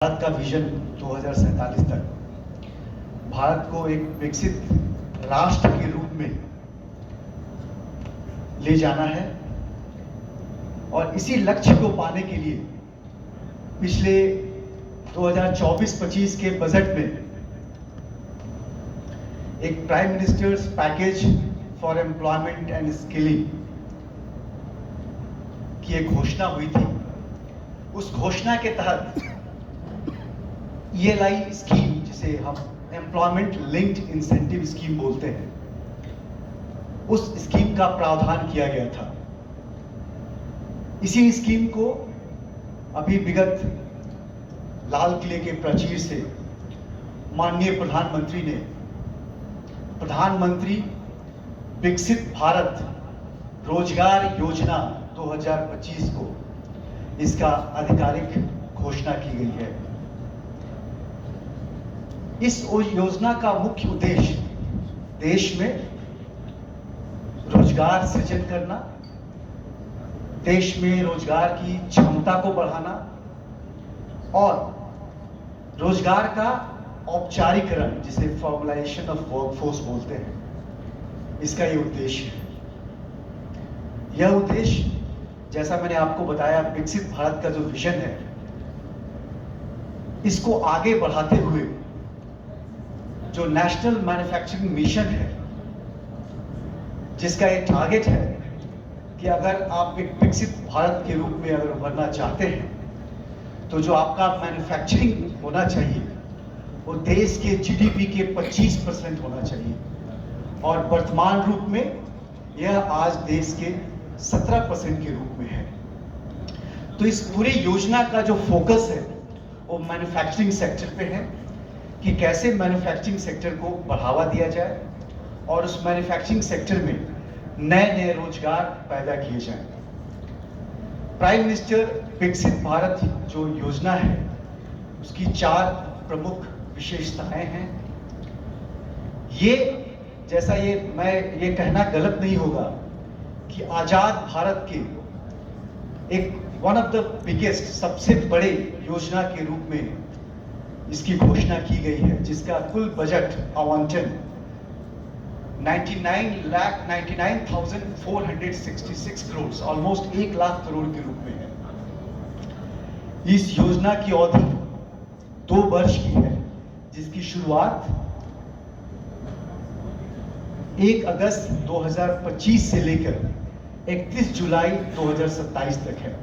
भारत का विजन 2047 तक भारत को एक विकसित राष्ट्र के रूप में ले जाना है और इसी लक्ष्य को पाने के लिए पिछले 2024-25 के बजट में एक prime ministers package for employment and skilling की एक घोषणा हुई थी। उस घोषणा के तहत ELI स्कीम, जिसे हम एम्प्लॉयमेंट लिंक्ड इंसेंटिव स्कीम बोलते हैं, उस स्कीम का प्रावधान किया गया था। इसी स्कीम को अभी विगत लाल किले के प्राचीर से माननीय प्रधानमंत्री ने प्रधानमंत्री विकसित भारत रोजगार योजना 2025 को इसका आधिकारिक घोषणा की गई है। इस योजना का मुख्य उद्देश्य देश में रोजगार सृजन करना, देश में रोजगार की क्षमता को बढ़ाना और रोजगार का औपचारिकरण, जिसे फॉर्मलाइजेशन ऑफ वर्कफोर्स बोलते हैं, इसका ये उद्देश्य है। यह उद्देश्य, जैसा मैंने आपको बताया, विकसित भारत का जो विजन है, इसको आगे बढ़ाते हुए जो नेशनल मैन्युफैक्चरिंग मिशन है, जिसका एक टारगेट है कि अगर आप एक विकसित भारत के रूप में अगर उभरना चाहते हैं तो जो आपका मैन्युफैक्चरिंग होना चाहिए वो देश के GDP के 25% होना चाहिए, और वर्तमान रूप में यह आज देश के 17% के रूप में है। तो इस पूरी योजना का जो फोकस है वो मैन्युफैक्चरिंग सेक्टर पे है कि कैसे मैन्युफैक्चरिंग सेक्टर को बढ़ावा दिया जाए और उस मैन्युफैक्चरिंग सेक्टर में नए नए रोजगार पैदा किए जाएं। प्राइम मिनिस्टर विकसित भारत जो योजना है, उसकी 4 प्रमुख विशेषताएं हैं। ये जैसा मैं ये कहना गलत नहीं होगा कि आजाद भारत के एक वन ऑफ द बिगेस्ट, सबसे बड़े योजना के रूप में इसकी घोषणा की गई है, जिसका कुल बजट आवंटन 99,99,466 करोड़, ऑलमोस्ट 1 लाख करोड़ के रूप में है। इस योजना की अवधि 2 वर्ष की है, जिसकी शुरुआत 1 अगस्त 2025 से लेकर 31 जुलाई 2027 तक है।